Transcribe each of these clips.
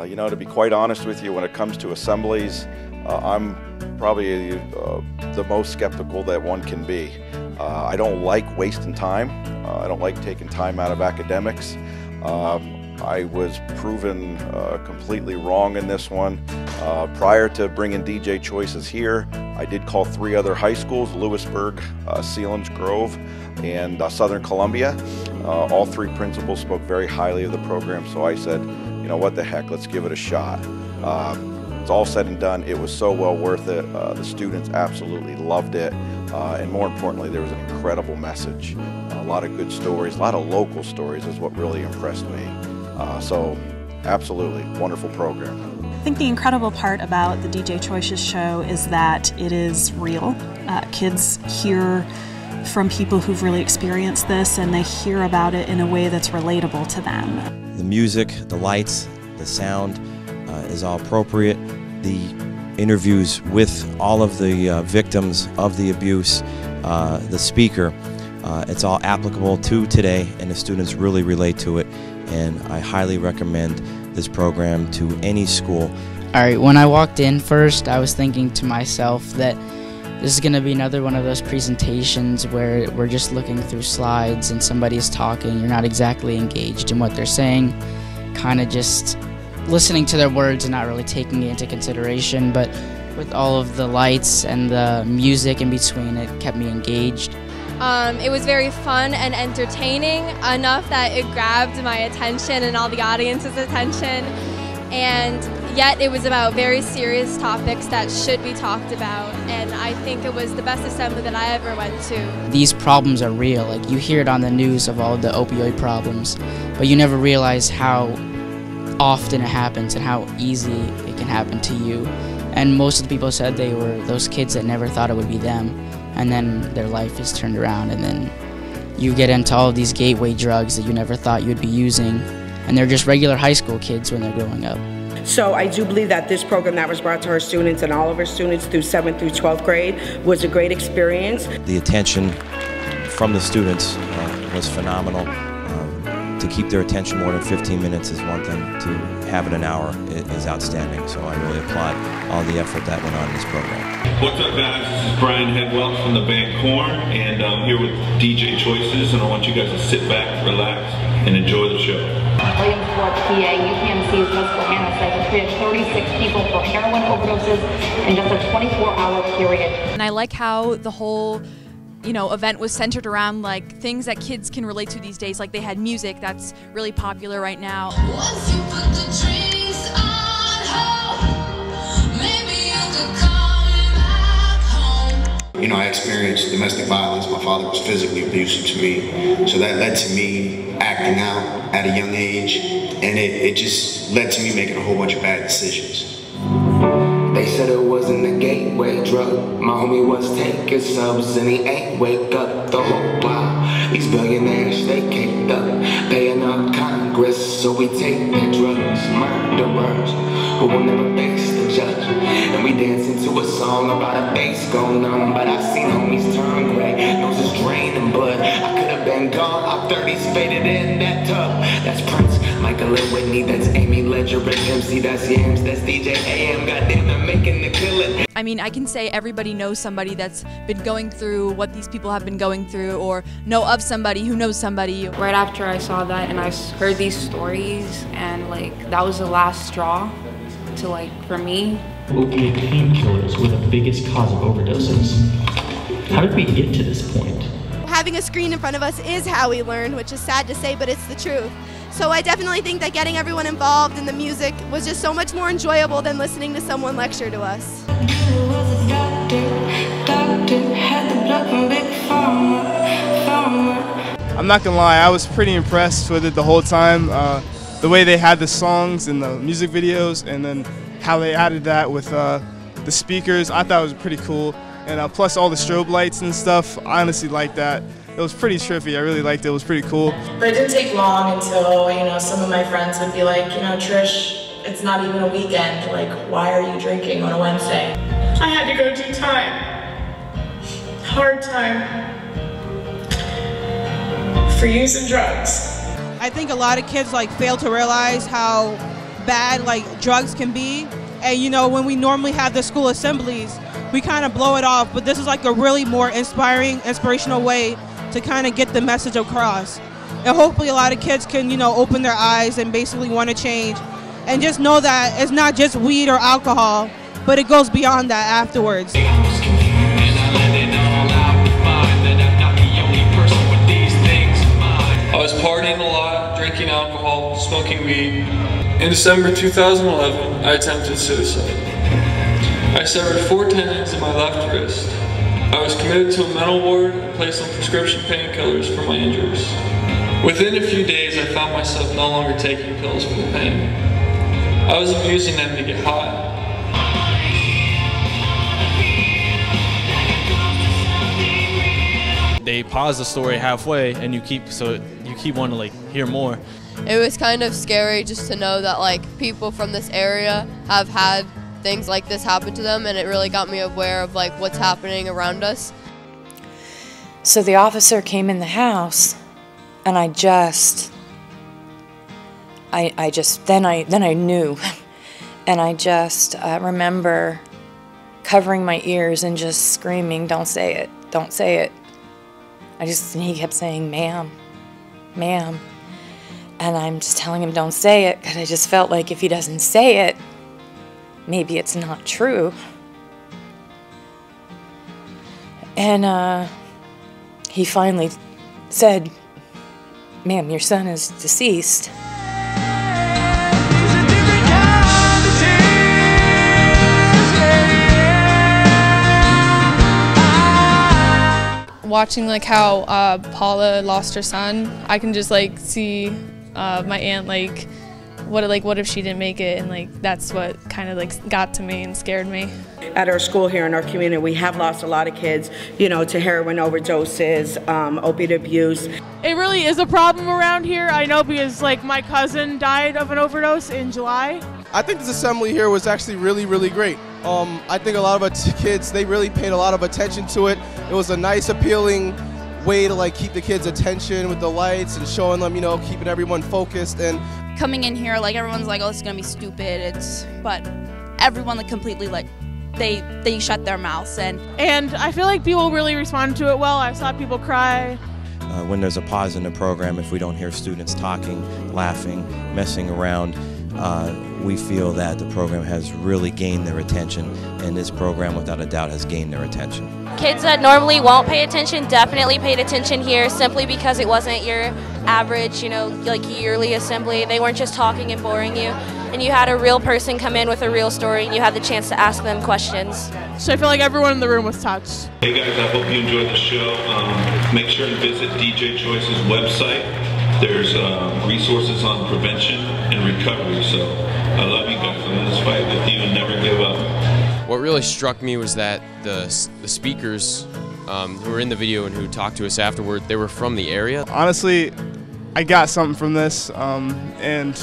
You know, to be quite honest with you, when it comes to assemblies, I'm probably the most skeptical that one can be. I don't like wasting time. I don't like taking time out of academics. I was proven completely wrong in this one. Prior to bringing DJ Choices here, I did call 3 other high schools: Lewisburg, Sealands Grove, and Southern Columbia. All 3 principals spoke very highly of the program, so I said, you know, what the heck, let's give it a shot. It's all said and done, it was so well worth it. The students absolutely loved it, and more importantly, there was an incredible message. A lot of good stories, a lot of local stories is what really impressed me. So absolutely wonderful program. I think the incredible part about the DJ Choices show is that it is real. Kids hear from people who've really experienced this, and they hear about it in a way that's relatable to them. The music, the lights, the sound is all appropriate. The interviews with all of the victims of the abuse, the speaker, it's all applicable to today, and the students really relate to it. And I highly recommend this program to any school. All right, when I walked in first, I was thinking to myself that this is going to be another one of those presentations where we're just looking through slides and somebody's talking. You're not exactly engaged in what they're saying, kind of just listening to their words and not really taking it into consideration. But with all of the lights and the music in between, it kept me engaged. It was very fun and entertaining, enough that it grabbed my attention and all the audience's attention, and yet it was about very serious topics that should be talked about, and I think it was the best assembly that I ever went to. These problems are real. Like, you hear it on the news of all the opioid problems, but you never realize how often it happens and how easy it can happen to you. And most of the people said they were those kids that never thought it would be them, and then their life is turned around, and then you get into all of these gateway drugs that you never thought you would be using, and they're just regular high school kids when they're growing up. So I do believe that this program that was brought to our students and all of our students through 7th through 12th grade was a great experience. The attention from the students was phenomenal. To keep their attention more than 15 minutes is one thing. To have it an hour is outstanding. So I really applaud all the effort that went on in this program. What's up, guys? This is Bryon from the band Corn, and I'm here with DJ Choices, and I want you guys to sit back, relax, and enjoy the show. Williamsport, PA, UPMC's Susquehanna says it cleared 36 people for heroin overdoses in just a 24-hour period. And I like how the whole event was centered around like things that kids can relate to these days. Like, they had music that's really popular right now. Once you put the drinks on hold, maybe you could come back home. You know, I experienced domestic violence. My father was physically abusive to me, so that led to me acting out at a young age, and it just led to me making a whole bunch of bad decisions. They said it wasn't a gateway drug. My homie was taking subs and he ain't wake up the whole while. These billionaires, they caked up, paying up Congress, so we take their drugs. Murderers who will never face the judge. And we dance into a song about a bass going numb, but I've seen homies turn gray, noses draining blood. I could have been gone, our 30s faded in that tub. That's Prince, Michael and Whitney, that's Amy Ledger, Rick MC, that's Yams, that's DJ AM. Goddamn, they're making the killing. I mean, I can say everybody knows somebody that's been going through what these people have been going through, or know of somebody who knows somebody. Right after I saw that and I heard these stories, and like that was the last straw to for me. Opiate painkillers were the biggest cause of overdoses. How did we get to this point? Having a screen in front of us is how we learn, which is sad to say, but it's the truth. So I definitely think that getting everyone involved in the music was just so much more enjoyable than listening to someone lecture to us. I'm not gonna lie, I was pretty impressed with it the whole time. The way they had the songs and the music videos, and then how they added that with the speakers, I thought it was pretty cool. And plus all the strobe lights and stuff, I honestly liked that. It was pretty trippy. I really liked it. It was pretty cool. But it didn't take long until, some of my friends would be like, Trish, it's not even a weekend. Like, why are you drinking on a Wednesday? I had to go do time. Hard time. For using drugs. I think a lot of kids fail to realize how bad like drugs can be. And you know, when we normally have the school assemblies, we kind of blow it off, but this is like a really more inspirational way to kind of get the message across. And hopefully a lot of kids can, you know, open their eyes and basically want to change and just know that it's not just weed or alcohol, but it goes beyond that afterwards. I was partying a lot, drinking alcohol, smoking weed. In December 2011, I attempted suicide. I severed 4 tendons in my left wrist. I was committed to a mental ward and placed on prescription painkillers for my injuries. Within a few days, I found myself no longer taking pills for the pain. I was abusing them to get high. They pause the story halfway, and you keep wanting to like hear more. It was kind of scary just to know that like people from this area have had things like this happen to them, and it really got me aware of like what's happening around us. So the officer came in the house, and I knew, and I just remember covering my ears and just screaming, "Don't say it, don't say it." And he kept saying, "Ma'am, ma'am," and I'm just telling him, "Don't say it," because I just felt like if he doesn't say it, maybe it's not true. And he finally said, "Ma'am, your son is deceased." Watching like how Paula lost her son, I can just like see my aunt like what if she didn't make it, and like that's what kind of like got to me and scared me. At our school here in our community, we have lost a lot of kids, you know, to heroin overdoses, opiate abuse. It really is a problem around here. I know because like my cousin died of an overdose in July. I think this assembly here was actually really, really great. I think a lot of our kids, they really paid a lot of attention to it. It was a nice, appealing way to like keep the kids' attention with the lights and showing them, you know, keeping everyone focused. And coming in here, like everyone's like, "Oh, this is gonna be stupid." But everyone like completely like they shut their mouths and I feel like people really responded to it well. I saw people cry. When there's a pause in the program, if we don't hear students talking, laughing, messing around, we feel that the program has really gained their attention, and this program without a doubt has gained their attention. Kids that normally won't pay attention definitely paid attention here, simply because it wasn't your average, you know, like yearly assembly. They weren't just talking and boring you, and you had a real person come in with a real story, and you had the chance to ask them questions. So I feel like everyone in the room was touched. Hey guys, I hope you enjoyed the show. Make sure to visit DJ Choice's website. There's resources on prevention and recovery, so I love you guys. I'm in this fight with you and never give up. What really struck me was that the speakers who were in the video and who talked to us afterward, they were from the area. Honestly, I got something from this, and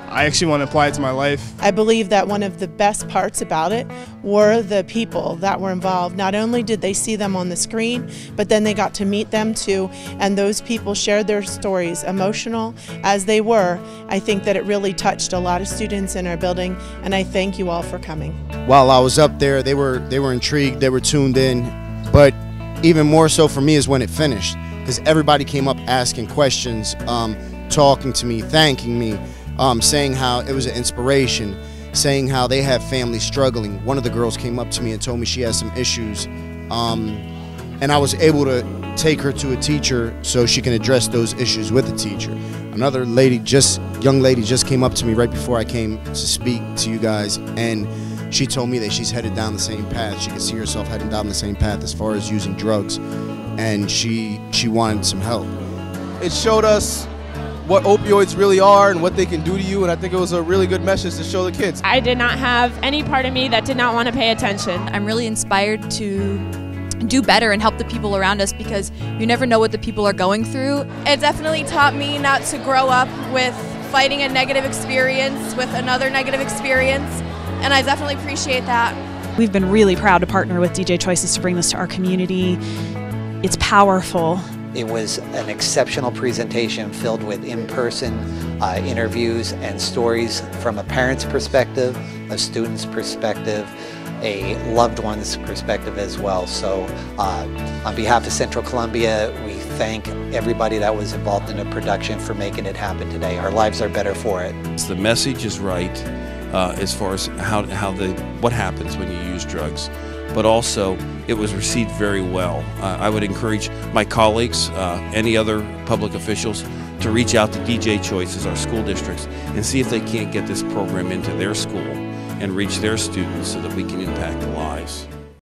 I actually want to apply it to my life. I believe that one of the best parts about it were the people that were involved. Not only did they see them on the screen, but then they got to meet them too, and those people shared their stories, emotional as they were. I think that it really touched a lot of students in our building, and I thank you all for coming. While I was up there, they were intrigued, they were tuned in, but even more so for me is when it finished, because everybody came up asking questions, talking to me, thanking me, saying how it was an inspiration, saying how they have families struggling. One of the girls came up to me and told me she has some issues, and I was able to take her to a teacher so she can address those issues with the teacher. Another young lady just came up to me right before I came to speak to you guys, and she told me that she's headed down the same path. She could see herself heading down the same path as far as using drugs, and she wanted some help. it showed us what opioids really are and what they can do to you, and I think it was a really good message to show the kids. I did not have any part of me that did not want to pay attention. I'm really inspired to do better and help the people around us, because you never know what the people are going through. It definitely taught me not to grow up with fighting a negative experience with another negative experience, and I definitely appreciate that. We've been really proud to partner with DJ Choices to bring this to our community. It's powerful. It was an exceptional presentation filled with in-person interviews and stories from a parent's perspective, a student's perspective, a loved one's perspective as well. So on behalf of Central Columbia, we thank everybody that was involved in the production for making it happen today. Our lives are better for it. The message is right as far as what happens when you use drugs, but also it was received very well. I would encourage my colleagues, any other public officials, to reach out to DJ Choices, our school districts, and see if they can't get this program into their school and reach their students so that we can impact lives.